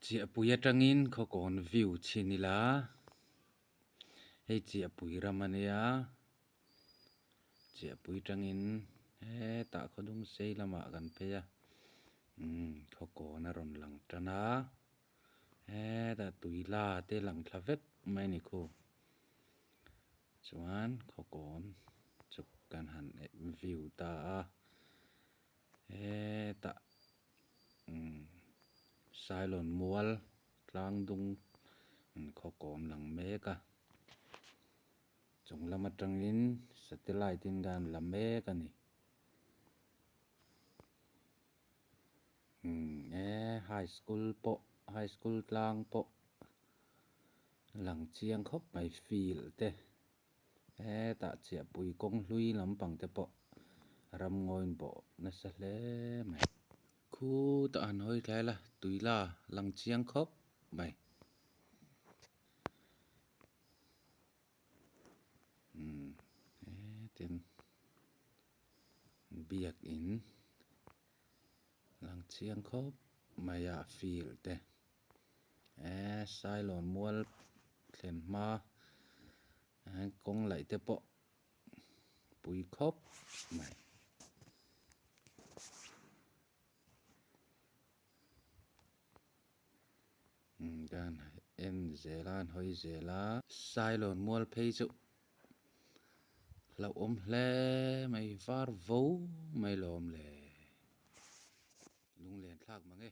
chia puya tangin kho kon view chinila hei chia pui ramania chia pui tangin he ta kho dung sei lama kan pe ya kho kon a ron lang tana he ta tuila te lang thavek mai ni khu chuan kho kon chuk kan han view ta he ta Ceylon mual tlang dung kho kon lang meka chung lama tangin satellite in gan la meka ni high school tlang po lang chiang khop mai feel te he ta chia pui kong hlui lampang te po ram ngoin bo na sa hle mai khu ta an hoi thai la tuila lang chiang khop mai tin biak in lang chiang khop maya feel te Ceylon mual thlen ma kong lai te po pui khop mai gan en zelan hoi zela Ceylon mual phei chu lau hle mai var vo mai lom le lung len thak mange